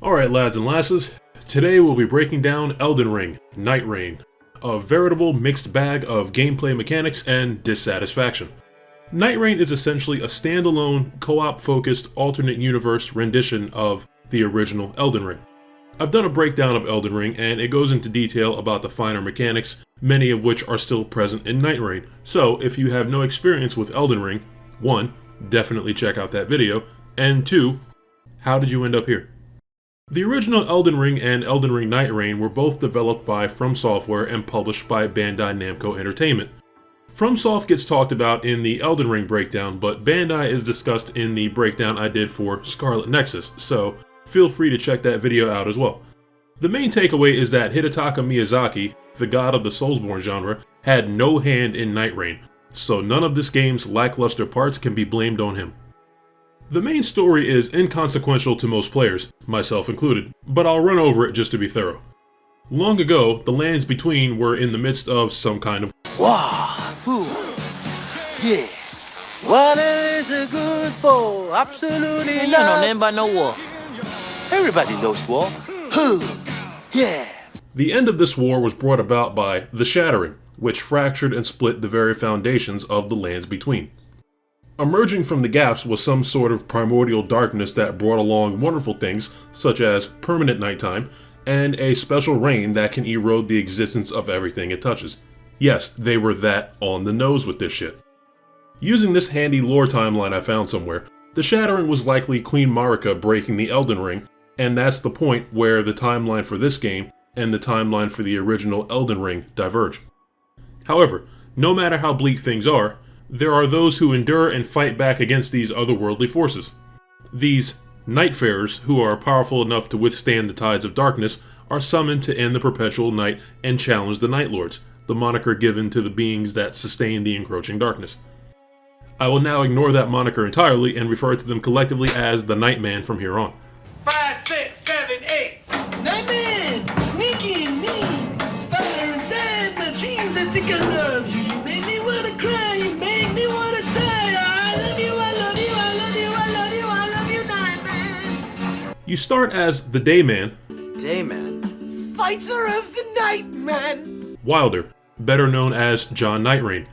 Alright lads and lasses, today we'll be breaking down Elden Ring, Night Rain, a veritable mixed bag of gameplay mechanics and dissatisfaction. Night Rain is essentially a standalone, co-op focused alternate universe rendition of the original Elden Ring. I've done a breakdown of Elden Ring and it goes into detail about the finer mechanics, many of which are still present in Night Rain, so if you have no experience with Elden Ring, 1. Definitely check out that video, and 2. How did you end up here? The original Elden Ring and Elden Ring Night Rain were both developed by From Software and published by Bandai Namco Entertainment. FromSoft gets talked about in the Elden Ring breakdown, but Bandai is discussed in the breakdown I did for Scarlet Nexus, so feel free to check that video out as well. The main takeaway is that Hidetaka Miyazaki, the god of the Soulsborne genre, had no hand in Night Rain, so none of this game's lackluster parts can be blamed on him. The main story is inconsequential to most players, myself included, but I'll run over it just to be thorough. Long ago, the lands between were in the midst of some kind of Wow, ooh, yeah. What is it good for? Absolutely You know nothing about no war. Everybody knows war. Who? Yeah. The end of this war was brought about by the Shattering, which fractured and split the very foundations of the lands between. Emerging from the gaps was some sort of primordial darkness that brought along wonderful things such as permanent nighttime and a special rain that can erode the existence of everything it touches. Yes, they were that on the nose with this shit. Using this handy lore timeline I found somewhere, the Shattering was likely Queen Marika breaking the Elden Ring, and that's the point where the timeline for this game and the timeline for the original Elden Ring diverge. However, no matter how bleak things are, there are those who endure and fight back against these otherworldly forces. These Nightfarers, who are powerful enough to withstand the tides of darkness, are summoned to end the perpetual night and challenge the Night Lords, the moniker given to the beings that sustain the encroaching darkness. I will now ignore that moniker entirely and refer to them collectively as the Nightman from here on. 5, 6, 7, 8. Nightman, sneaky and mean, spider inside my dreams. I think I love you. You make me wanna cry. You make me wanna die. I love you. I love you. I love you. I love you. I love you, Nightman. You start as the Dayman, Dayman. Fighter of the night, man. Wilder, better known as John Nightrain.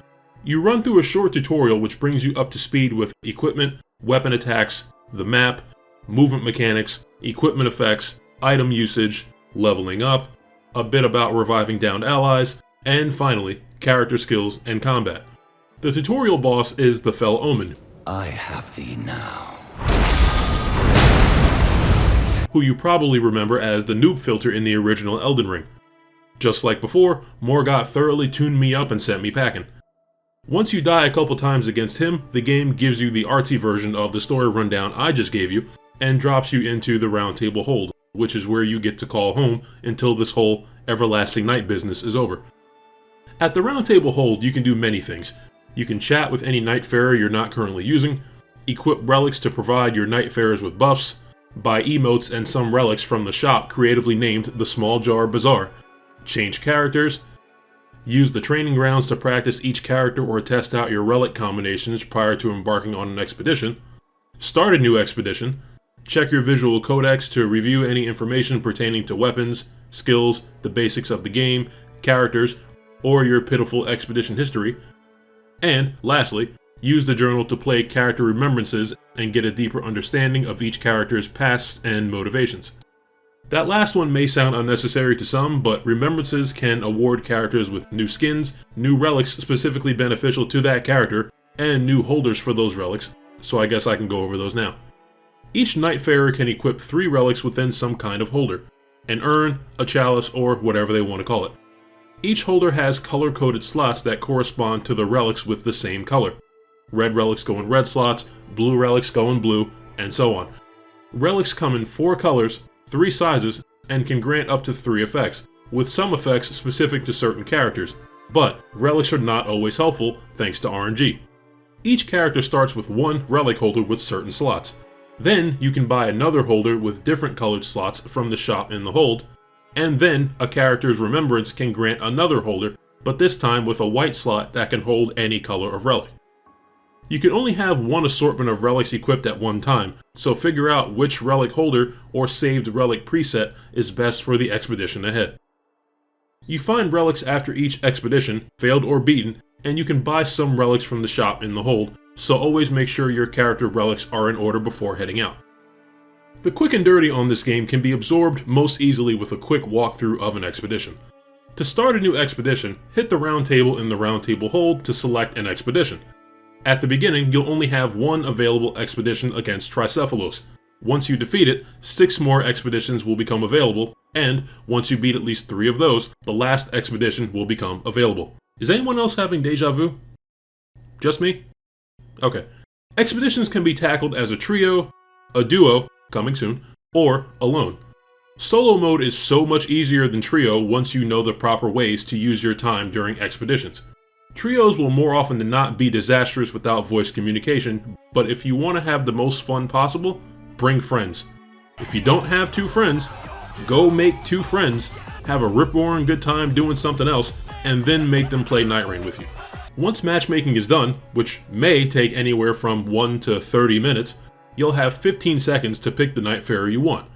You run through a short tutorial which brings you up to speed with equipment, weapon attacks, the map, movement mechanics, equipment effects, item usage, leveling up, a bit about reviving downed allies, and finally, character skills and combat. The tutorial boss is the Fell Omen, I have thee now. who you probably remember as the noob filter in the original Elden Ring. Just like before, Morgott thoroughly tuned me up and sent me packing. Once you die a couple times against him, the game gives you the artsy version of the story rundown I just gave you, and drops you into the Round Table Hold, which is where you get to call home until this whole everlasting night business is over. At the Round Table Hold, you can do many things. You can chat with any Nightfarer you're not currently using, equip relics to provide your Nightfarers with buffs, buy emotes and some relics from the shop creatively named the Small Jar Bazaar, change characters, use the training grounds to practice each character or test out your relic combinations prior to embarking on an expedition, start a new expedition, check your visual codex to review any information pertaining to weapons, skills, the basics of the game, characters, or your pitiful expedition history, and lastly, use the journal to play character remembrances and get a deeper understanding of each character's pasts and motivations. That last one may sound unnecessary to some, but remembrances can award characters with new skins, new relics specifically beneficial to that character, and new holders for those relics, so I guess I can go over those now. Each Nightfarer can equip 3 relics within some kind of holder, an urn, a chalice, or whatever they want to call it. Each holder has color-coded slots that correspond to the relics with the same color. Red relics go in red slots, blue relics go in blue, and so on. Relics come in 4 colors, 3 sizes, and can grant up to 3 effects, with some effects specific to certain characters, but relics are not always helpful thanks to RNG. Each character starts with 1 relic holder with certain slots. Then you can buy another holder with different colored slots from the shop in the hold, and then a character's remembrance can grant another holder, but this time with a white slot that can hold any color of relic. You can only have one assortment of relics equipped at one time, so figure out which relic holder or saved relic preset is best for the expedition ahead. You find relics after each expedition, failed or beaten, and you can buy some relics from the shop in the hold, so always make sure your character relics are in order before heading out. The quick and dirty on this game can be absorbed most easily with a quick walkthrough of an expedition. To start a new expedition, hit the round table in the round table hold to select an expedition. At the beginning, you'll only have one available expedition against Tricephalos. Once you defeat it, 6 more expeditions will become available, and once you beat at least 3 of those, the last expedition will become available. Is anyone else having deja vu? Just me? Okay. Expeditions can be tackled as a trio, a duo, coming soon, or alone. Solo mode is so much easier than trio once you know the proper ways to use your time during expeditions. Trios will more often than not be disastrous without voice communication, but if you want to have the most fun possible, bring friends. If you don't have 2 friends, go make 2 friends, have a rip-roaring good time doing something else, and then make them play Night Rain with you. Once matchmaking is done, which may take anywhere from 1 to 30 minutes, you'll have 15 seconds to pick the Nightfarer you want.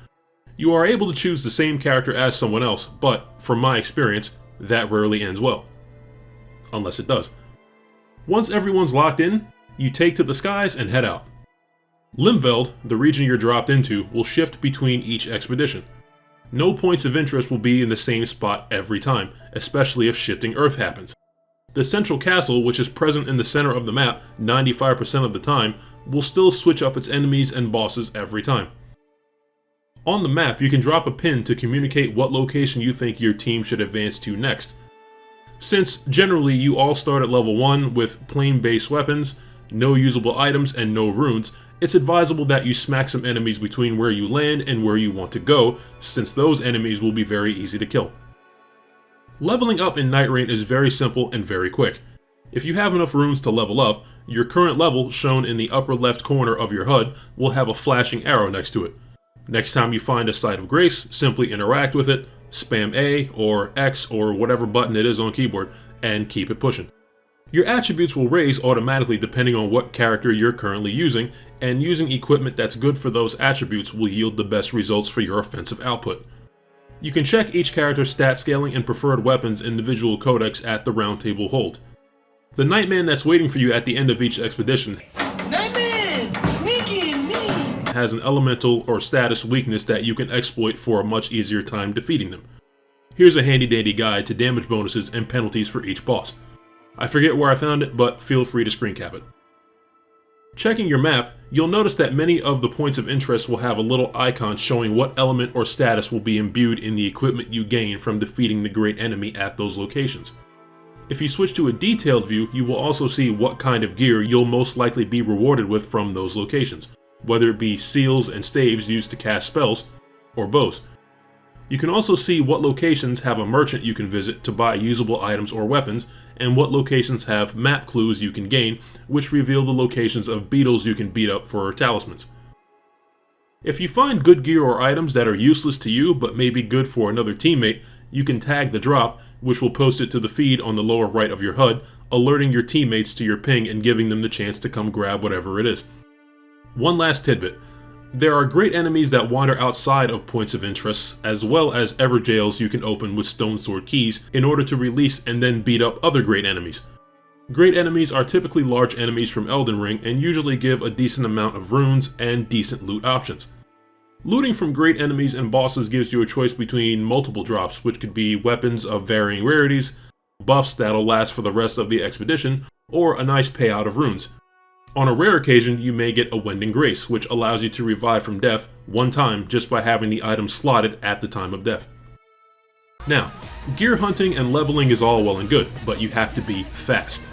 You are able to choose the same character as someone else, but from my experience, that rarely ends well. Unless it does. Once everyone's locked in, you take to the skies and head out. Limveld, the region you're dropped into, will shift between each expedition. No points of interest will be in the same spot every time, especially if shifting Earth happens. The central castle, which is present in the center of the map 95% of the time, will still switch up its enemies and bosses every time. On the map, you can drop a pin to communicate what location you think your team should advance to next. Since generally you all start at level 1 with plain base weapons, no usable items, and no runes, it's advisable that you smack some enemies between where you land and where you want to go, since those enemies will be very easy to kill. Leveling up in Night Rain is very simple and very quick. If you have enough runes to level up, your current level, shown in the upper left corner of your HUD, will have a flashing arrow next to it. Next time you find a Site of Grace, simply interact with it, spam A or X or whatever button it is on keyboard, and keep it pushing. Your attributes will raise automatically depending on what character you're currently using, and using equipment that's good for those attributes will yield the best results for your offensive output. You can check each character's stat scaling and preferred weapons individual codex at the round table hold. The Nightman that's waiting for you at the end of each expedition Nightman! Sneaky and mean! has an elemental or status weakness that you can exploit for a much easier time defeating them. Here's a handy dandy guide to damage bonuses and penalties for each boss. I forget where I found it, but feel free to screen cap it. Checking your map, you'll notice that many of the points of interest will have a little icon showing what element or status will be imbued in the equipment you gain from defeating the great enemy at those locations. If you switch to a detailed view, you will also see what kind of gear you'll most likely be rewarded with from those locations, whether it be seals and staves used to cast spells, or bows. You can also see what locations have a merchant you can visit to buy usable items or weapons, and what locations have map clues you can gain, which reveal the locations of beetles you can beat up for talismans. If you find good gear or items that are useless to you but may be good for another teammate, you can tag the drop, which will post it to the feed on the lower right of your HUD, alerting your teammates to your ping and giving them the chance to come grab whatever it is. One last tidbit. There are great enemies that wander outside of points of interest, as well as Evergaols you can open with Stone Sword keys in order to release and then beat up other great enemies. Great enemies are typically large enemies from Elden Ring and usually give a decent amount of runes and decent loot options. Looting from great enemies and bosses gives you a choice between multiple drops, which could be weapons of varying rarities, buffs that'll last for the rest of the expedition, or a nice payout of runes. On a rare occasion, you may get a Wending Grace, which allows you to revive from death one time just by having the item slotted at the time of death. Now, gear hunting and leveling is all well and good, but you have to be fast.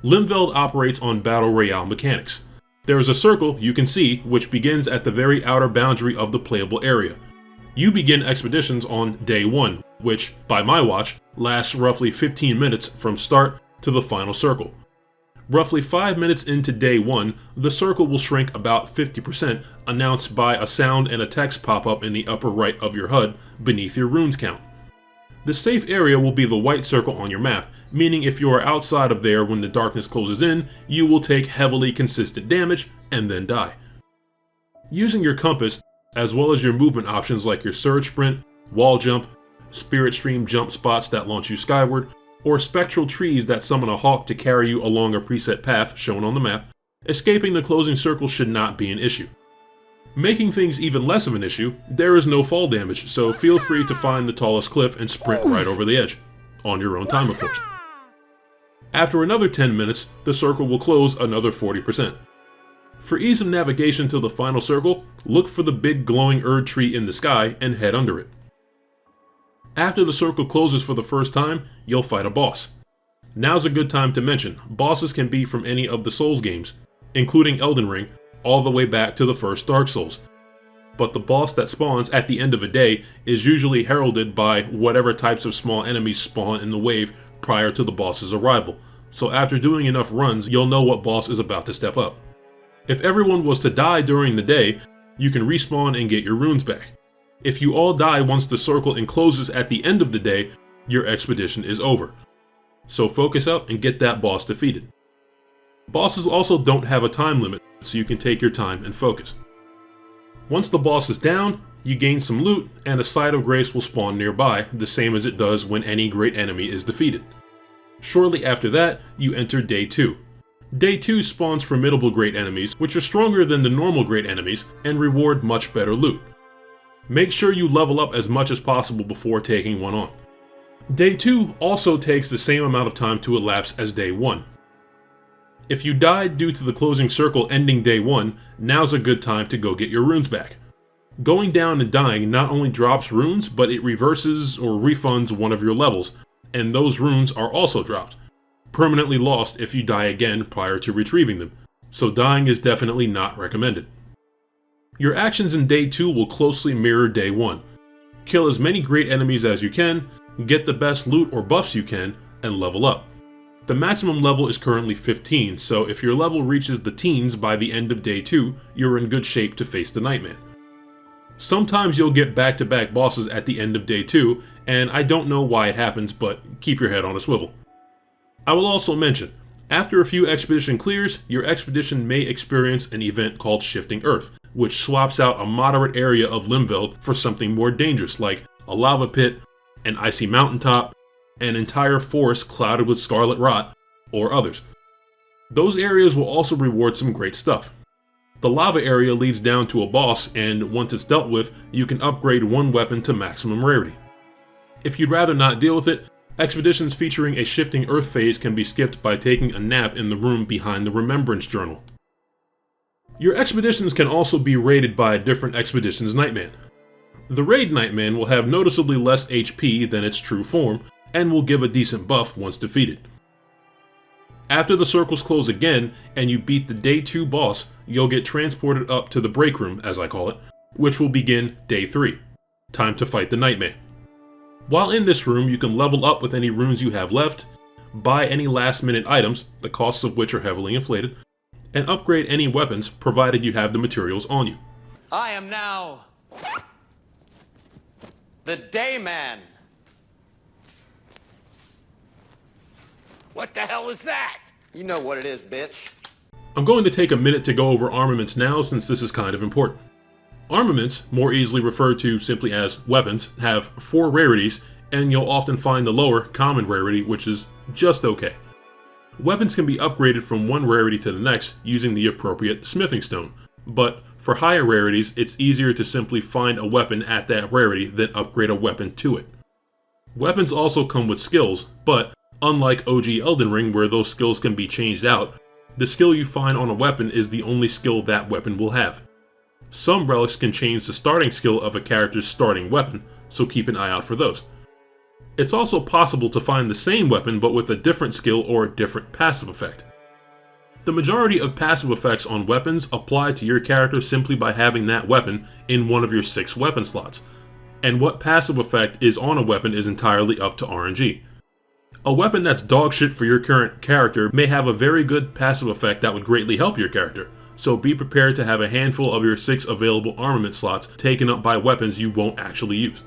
Limveld operates on Battle Royale mechanics. There is a circle you can see which begins at the very outer boundary of the playable area. You begin expeditions on day 1, which, by my watch, lasts roughly 15 minutes from start to the final circle. Roughly 5 minutes into day 1, the circle will shrink about 50%, announced by a sound and a text pop up in the upper right of your HUD beneath your runes count. The safe area will be the white circle on your map, meaning if you are outside of there when the darkness closes in, you will take heavily consistent damage and then die. Using your compass, as well as your movement options like your surge sprint, wall jump, spirit stream jump spots that launch you skyward, or spectral trees that summon a hawk to carry you along a preset path shown on the map, escaping the closing circle should not be an issue. Making things even less of an issue, there is no fall damage, so feel free to find the tallest cliff and sprint right over the edge. On your own time, of course. After another 10 minutes, the circle will close another 40%. For ease of navigation to the final circle, look for the big glowing Erd tree in the sky and head under it. After the circle closes for the first time, you'll fight a boss. Now's a good time to mention, bosses can be from any of the Souls games, including Elden Ring, all the way back to the first Dark Souls. But the boss that spawns at the end of a day is usually heralded by whatever types of small enemies spawn in the wave prior to the boss's arrival, so after doing enough runs, you'll know what boss is about to step up. If everyone was to die during the day, you can respawn and get your runes back. If you all die once the circle encloses at the end of the day, your expedition is over. So focus up and get that boss defeated. Bosses also don't have a time limit, so you can take your time and focus. Once the boss is down, you gain some loot, and a Site of Grace will spawn nearby, the same as it does when any great enemy is defeated. Shortly after that, you enter Day 2. Day 2 spawns formidable great enemies, which are stronger than the normal great enemies, and reward much better loot. Make sure you level up as much as possible before taking one on. Day 2 also takes the same amount of time to elapse as Day 1. If you died due to the closing circle ending Day 1, now's a good time to go get your runes back. Going down and dying not only drops runes, but it reverses or refunds one of your levels, and those runes are also dropped. Permanently lost if you die again prior to retrieving them, so dying is definitely not recommended. Your actions in Day 2 will closely mirror Day 1. Kill as many great enemies as you can, get the best loot or buffs you can, and level up. The maximum level is currently 15, so if your level reaches the teens by the end of Day 2, you're in good shape to face the Nightman. Sometimes you'll get back-to-back bosses at the end of Day 2, and I don't know why it happens, but keep your head on a swivel. I will also mention, after a few expedition clears, your expedition may experience an event called Shifting Earth, which swaps out a moderate area of Limveld for something more dangerous like a lava pit, an icy mountaintop, an entire forest clouded with scarlet rot, or others. Those areas will also reward some great stuff. The lava area leads down to a boss, and once it's dealt with, you can upgrade one weapon to maximum rarity. If you'd rather not deal with it, expeditions featuring a Shifting Earth phase can be skipped by taking a nap in the room behind the Remembrance Journal. Your expeditions can also be raided by a different expedition's Nightman. The raid Nightman will have noticeably less HP than its true form, and will give a decent buff once defeated. After the circles close again, and you beat the Day 2 boss, you'll get transported up to the break room, as I call it, which will begin Day 3. Time to fight the Nightman. While in this room, you can level up with any runes you have left, buy any last minute items, the costs of which are heavily inflated, and upgrade any weapons provided you have the materials on you. I am now the Dayman. What the hell is that? You know what it is, bitch. I'm going to take a minute to go over armaments now since this is kind of important. Armaments, more easily referred to simply as weapons, have 4 rarities, and you'll often find the lower, common rarity, which is just okay. Weapons can be upgraded from one rarity to the next using the appropriate smithing stone, but for higher rarities, it's easier to simply find a weapon at that rarity than upgrade a weapon to it. Weapons also come with skills, but unlike OG Elden Ring where those skills can be changed out, the skill you find on a weapon is the only skill that weapon will have. Some relics can change the starting skill of a character's starting weapon, so keep an eye out for those. It's also possible to find the same weapon but with a different skill or a different passive effect. The majority of passive effects on weapons apply to your character simply by having that weapon in one of your 6 weapon slots, and what passive effect is on a weapon is entirely up to RNG. A weapon that's dogshit for your current character may have a very good passive effect that would greatly help your character, so be prepared to have a handful of your 6 available armament slots taken up by weapons you won't actually use.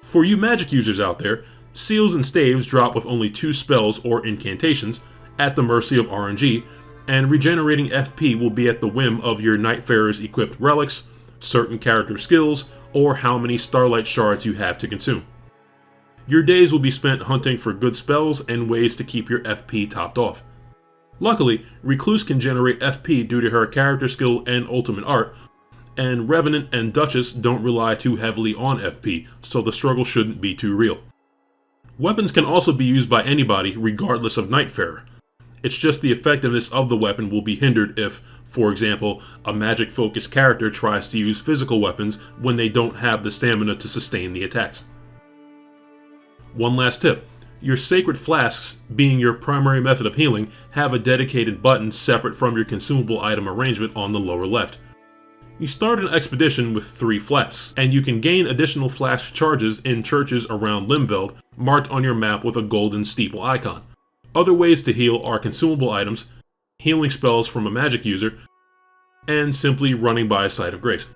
For you magic users out there, seals and staves drop with only 2 spells or incantations, at the mercy of RNG, and regenerating FP will be at the whim of your Nightfarer's equipped relics, certain character skills, or how many Starlight Shards you have to consume. Your days will be spent hunting for good spells and ways to keep your FP topped off. Luckily, Recluse can generate FP due to her character skill and ultimate art, and Revenant and Duchess don't rely too heavily on FP, so the struggle shouldn't be too real. Weapons can also be used by anybody regardless of Nightfarer. It's just the effectiveness of the weapon will be hindered if, for example, a magic-focused character tries to use physical weapons when they don't have the stamina to sustain the attacks. One last tip. Your Sacred Flasks, being your primary method of healing, have a dedicated button separate from your consumable item arrangement on the lower left. You start an expedition with 3 flasks, and you can gain additional flask charges in churches around Limveld, marked on your map with a golden steeple icon. Other ways to heal are consumable items, healing spells from a magic user, and simply running by a site of grace.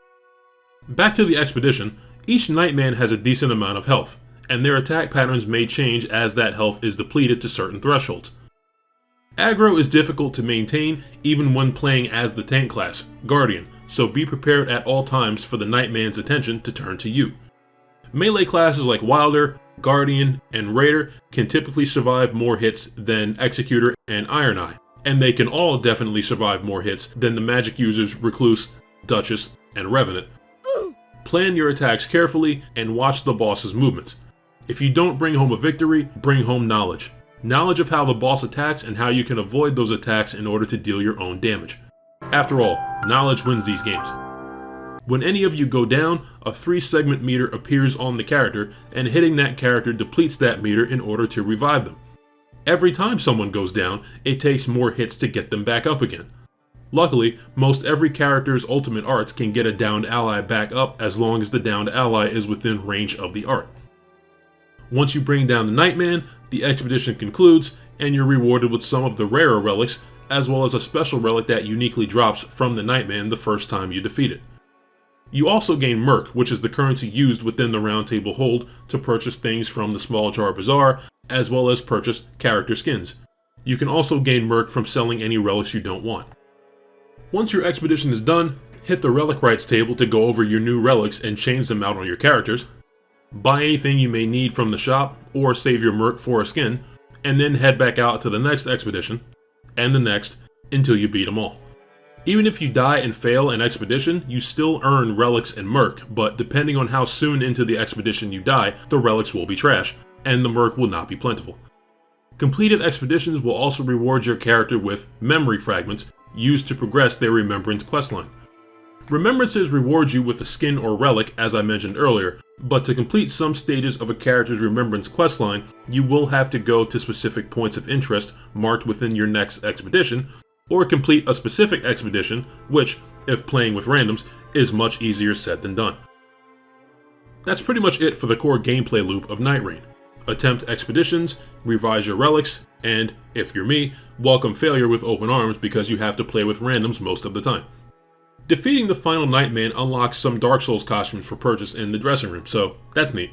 Back to the expedition, each Nightman has a decent amount of health, and their attack patterns may change as that health is depleted to certain thresholds. Aggro is difficult to maintain even when playing as the tank class, Guardian, so be prepared at all times for the Nightman's attention to turn to you. Melee classes like Wilder, Guardian, and Raider can typically survive more hits than Executor and Iron Eye, and they can all definitely survive more hits than the magic users Recluse, Duchess, and Revenant. Plan your attacks carefully and watch the boss's movements. If you don't bring home a victory, bring home knowledge. Knowledge of how the boss attacks and how you can avoid those attacks in order to deal your own damage. After all, knowledge wins these games. When any of you go down, a 3-segment meter appears on the character, and hitting that character depletes that meter in order to revive them. Every time someone goes down, it takes more hits to get them back up again. Luckily, most every character's ultimate arts can get a downed ally back up as long as the downed ally is within range of the art. Once you bring down the Nightman, the expedition concludes, and you're rewarded with some of the rarer relics, as well as a special relic that uniquely drops from the Nightman the first time you defeat it. You also gain Merc, which is the currency used within the Round Table Hold to purchase things from the Small Jar Bazaar, as well as purchase character skins. You can also gain Merc from selling any relics you don't want. Once your expedition is done, hit the Relic Rights table to go over your new relics and change them out on your characters. Buy anything you may need from the shop, or save your Merc for a skin, and then head back out to the next expedition, and the next, until you beat them all. Even if you die and fail an expedition, you still earn relics and Merc, but depending on how soon into the expedition you die, the relics will be trash, and the Merc will not be plentiful. Completed expeditions will also reward your character with memory fragments used to progress their Remembrance questline. Remembrances reward you with a skin or relic, as I mentioned earlier, but to complete some stages of a character's Remembrance questline, you will have to go to specific points of interest marked within your next expedition, or complete a specific expedition, which, if playing with randoms, is much easier said than done. That's pretty much it for the core gameplay loop of Night Rain. Attempt expeditions, revise your relics, and, if you're me, welcome failure with open arms because you have to play with randoms most of the time. Defeating the final Nightman unlocks some Dark Souls costumes for purchase in the dressing room, so that's neat.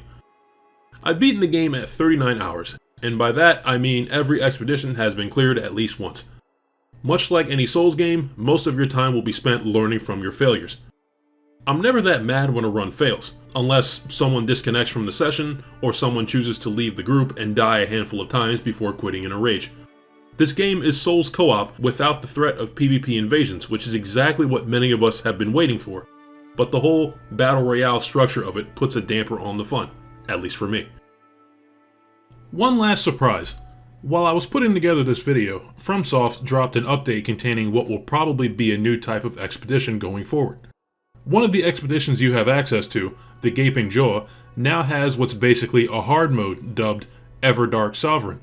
I've beaten the game at 39 hours, and by that I mean every expedition has been cleared at least once. Much like any Souls game, most of your time will be spent learning from your failures. I'm never that mad when a run fails, unless someone disconnects from the session, or someone chooses to leave the group and die a handful of times before quitting in a rage. This game is Souls co-op without the threat of PvP invasions, which is exactly what many of us have been waiting for, but the whole Battle Royale structure of it puts a damper on the fun, at least for me. One last surprise. While I was putting together this video, FromSoft dropped an update containing what will probably be a new type of expedition going forward. One of the expeditions you have access to, the Gaping Jaw, now has what's basically a hard mode dubbed Everdark Sovereign.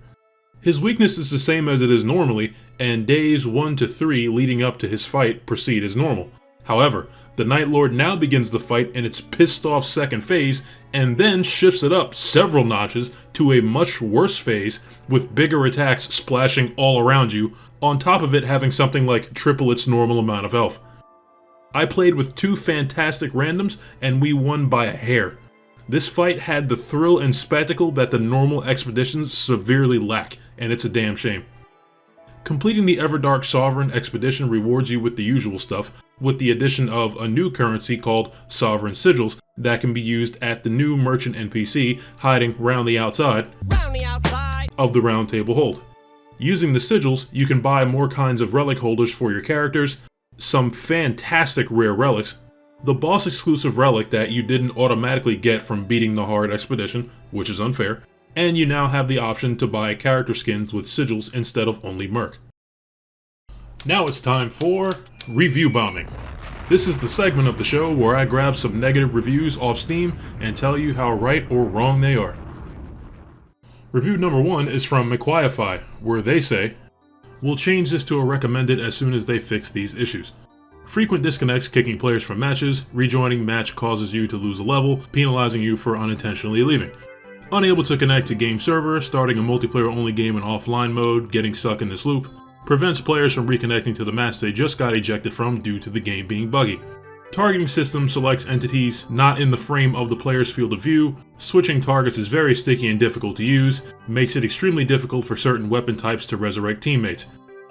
His weakness is the same as it is normally, and days 1 to 3 leading up to his fight proceed as normal. However, the Night Lord now begins the fight in its pissed off second phase, and then shifts it up several notches to a much worse phase with bigger attacks splashing all around you, on top of it having something like triple its normal amount of health. I played with 2 fantastic randoms and we won by a hair. This fight had the thrill and spectacle that the normal expeditions severely lack, and it's a damn shame. Completing the Everdark Sovereign expedition rewards you with the usual stuff, with the addition of a new currency called Sovereign Sigils that can be used at the new merchant NPC hiding round the outside of the Round Table Hold. Using the sigils, you can buy more kinds of relic holders for your characters, some fantastic rare relics, the boss exclusive relic that you didn't automatically get from beating the hard expedition, which is unfair, and you now have the option to buy character skins with sigils instead of only merc. Now it's time for Review Bombing. This is the segment of the show where I grab some negative reviews off Steam and tell you how right or wrong they are. Review number 1 is from McQuiify, where they say, "We'll change this to a recommended as soon as they fix these issues. Frequent disconnects kicking players from matches, rejoining match causes you to lose a level, penalizing you for unintentionally leaving. Unable to connect to game server, starting a multiplayer only game in offline mode, getting stuck in this loop. Prevents players from reconnecting to the match they just got ejected from due to the game being buggy. Targeting system selects entities not in the frame of the player's field of view. Switching targets is very sticky and difficult to use, makes it extremely difficult for certain weapon types to resurrect teammates.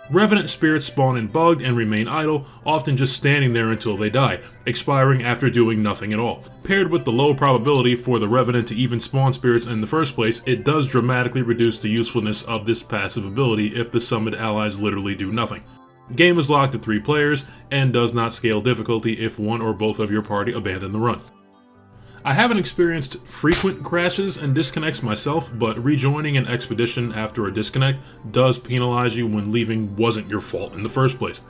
Revenant spirits spawn in bugged and remain idle, often just standing there until they die, expiring after doing nothing at all. Paired with the low probability for the Revenant to even spawn spirits in the first place, it does dramatically reduce the usefulness of this passive ability if the summoned allies literally do nothing. Game is locked to 3 players, and does not scale difficulty if one or both of your party abandon the run. I haven't experienced frequent crashes and disconnects myself, but rejoining an expedition after a disconnect does penalize you when leaving wasn't your fault in the first place.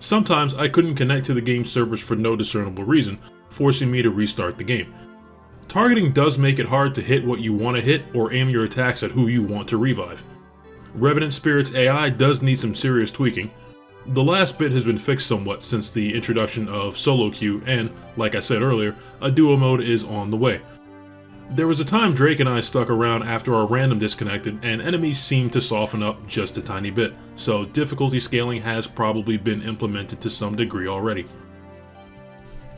Sometimes I couldn't connect to the game servers for no discernible reason, forcing me to restart the game. Targeting does make it hard to hit what you want to hit or aim your attacks at who you want to revive. Revenant Spirit's AI does need some serious tweaking. The last bit has been fixed somewhat since the introduction of solo queue and, like I said earlier, a duo mode is on the way. There was a time Drake and I stuck around after our random disconnected and enemies seemed to soften up just a tiny bit, so difficulty scaling has probably been implemented to some degree already.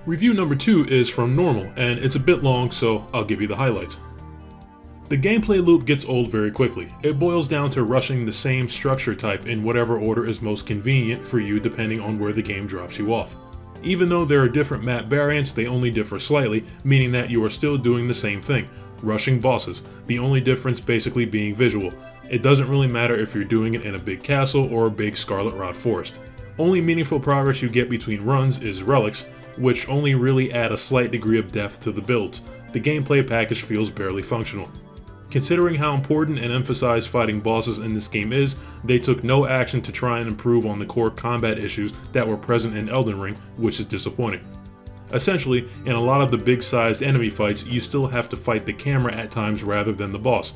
Review number 2 is from Normal, and it's a bit long, so I'll give you the highlights. The gameplay loop gets old very quickly. It boils down to rushing the same structure type in whatever order is most convenient for you depending on where the game drops you off. Even though there are different map variants, they only differ slightly, meaning that you are still doing the same thing, rushing bosses, the only difference basically being visual. It doesn't really matter if you're doing it in a big castle or a big Scarlet Rot forest. Only meaningful progress you get between runs is relics, which only really add a slight degree of depth to the builds. The gameplay package feels barely functional. Considering how important and emphasized fighting bosses in this game is, they took no action to try and improve on the core combat issues that were present in Elden Ring, which is disappointing. Essentially, in a lot of the big-sized enemy fights, you still have to fight the camera at times rather than the boss.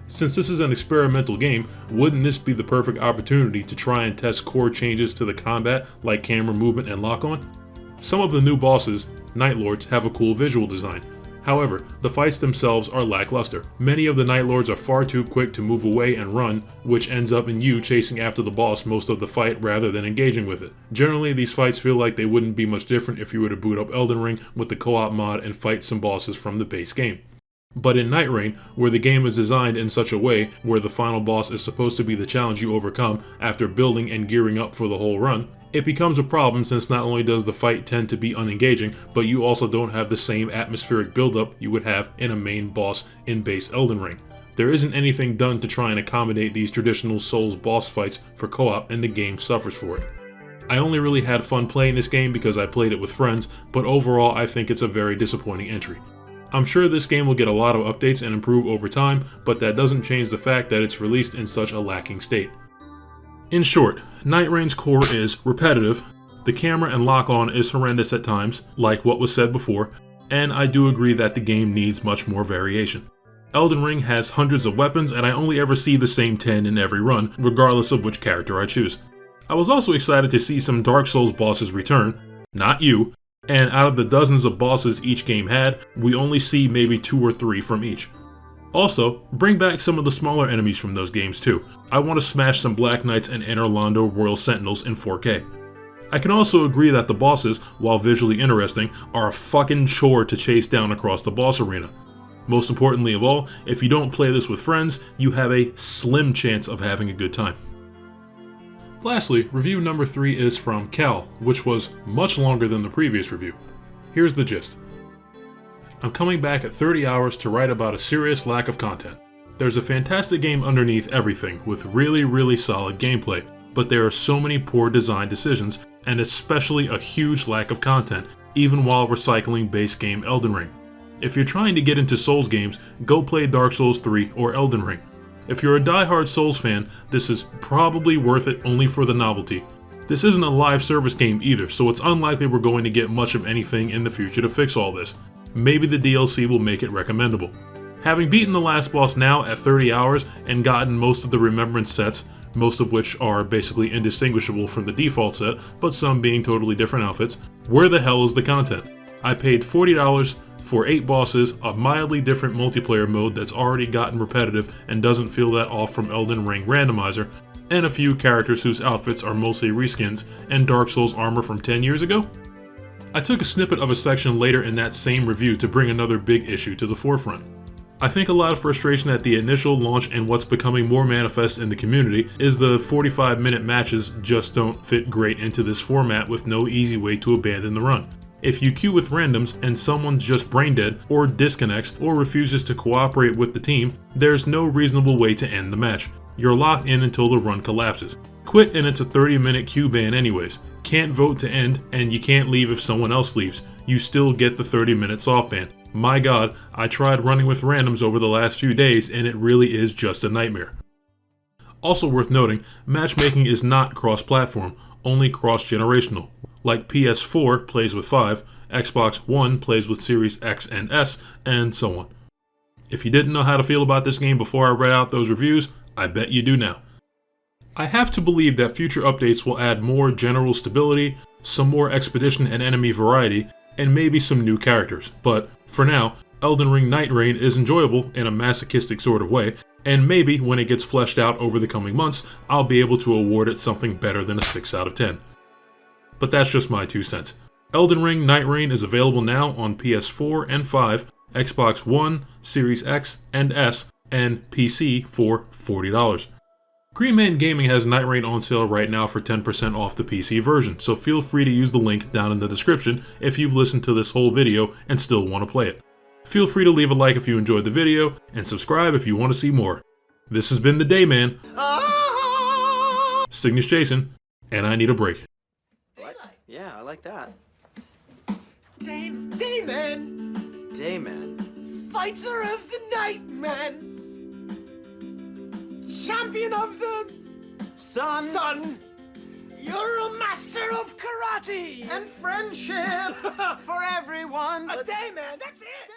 Since this is an experimental game, wouldn't this be the perfect opportunity to try and test core changes to the combat like camera movement and lock-on? Some of the new bosses, Night Lords, have a cool visual design. However, the fights themselves are lackluster. Many of the Night Lords are far too quick to move away and run, which ends up in you chasing after the boss most of the fight rather than engaging with it. Generally, these fights feel like they wouldn't be much different if you were to boot up Elden Ring with the co-op mod and fight some bosses from the base game. But in Night Rain, where the game is designed in such a way where the final boss is supposed to be the challenge you overcome after building and gearing up for the whole run, it becomes a problem since not only does the fight tend to be unengaging, but you also don't have the same atmospheric buildup you would have in a main boss in base Elden Ring. There isn't anything done to try and accommodate these traditional Souls boss fights for co-op, and the game suffers for it. I only really had fun playing this game because I played it with friends, but overall I think it's a very disappointing entry. I'm sure this game will get a lot of updates and improve over time, but that doesn't change the fact that it's released in such a lacking state. In short, Night Rain's core is repetitive, the camera and lock-on is horrendous at times, like what was said before, and I do agree that the game needs much more variation. Elden Ring has hundreds of weapons and I only ever see the same 10 in every run, regardless of which character I choose. I was also excited to see some Dark Souls bosses return, not you, and out of the dozens of bosses each game had, we only see maybe 2 or 3 from each. Also, bring back some of the smaller enemies from those games too. I want to smash some Black Knights and Inner Londo Royal Sentinels in 4K. I can also agree that the bosses, while visually interesting, are a fucking chore to chase down across the boss arena. Most importantly of all, if you don't play this with friends, you have a slim chance of having a good time. Lastly, review number 3 is from Cal, which was much longer than the previous review. Here's the gist. I'm coming back at 30 hours to write about a serious lack of content. There's a fantastic game underneath everything, with really solid gameplay, but there are so many poor design decisions, and especially a huge lack of content, even while recycling base game Elden Ring. If you're trying to get into Souls games, go play Dark Souls 3 or Elden Ring. If you're a die-hard Souls fan, this is probably worth it only for the novelty. This isn't a live service game either, so it's unlikely we're going to get much of anything in the future to fix all this. Maybe the DLC will make it recommendable. Having beaten the last boss now at 30 hours and gotten most of the Remembrance sets, most of which are basically indistinguishable from the default set, but some being totally different outfits, where the hell is the content? I paid $40 for 8 bosses, a mildly different multiplayer mode that's already gotten repetitive and doesn't feel that off from Elden Ring Randomizer, and a few characters whose outfits are mostly reskins and Dark Souls armor from 10 years ago? I took a snippet of a section later in that same review to bring another big issue to the forefront. I think a lot of frustration at the initial launch and what's becoming more manifest in the community is the 45-minute matches just don't fit great into this format with no easy way to abandon the run. If you queue with randoms and someone's just brain dead, or disconnects, or refuses to cooperate with the team, there's no reasonable way to end the match. You're locked in until the run collapses. Quit and it's a 30-minute queue ban anyways. Can't vote to end, and you can't leave if someone else leaves. You still get the 30-minute soft ban. My god, I tried running with randoms over the last few days and it really is just a nightmare. Also worth noting, matchmaking is not cross-platform, only cross-generational. Like PS4 plays with 5, Xbox One plays with Series X and S, and so on. If you didn't know how to feel about this game before I read out those reviews, I bet you do now. I have to believe that future updates will add more general stability, some more expedition and enemy variety, and maybe some new characters, but for now, Elden Ring Night Rain is enjoyable in a masochistic sort of way, and maybe when it gets fleshed out over the coming months, I'll be able to award it something better than a 6 out of 10. But that's just my 2 cents. Elden Ring Night Rain is available now on PS4 and 5, Xbox One, Series X and S, and PC for $40. Green Man Gaming has Night Rain on sale right now for 10% off the PC version, so feel free to use the link down in the description if you've listened to this whole video and still want to play it. Feel free to leave a like if you enjoyed the video, and subscribe if you want to see more. This has been the Dayman. Cygnus Jason, and I need a break. Yeah, I like that. Dayman, Dayman. fighter of the night, man. Champion of the sun. You're a master of karate And friendship for everyone. A Dayman, that's it.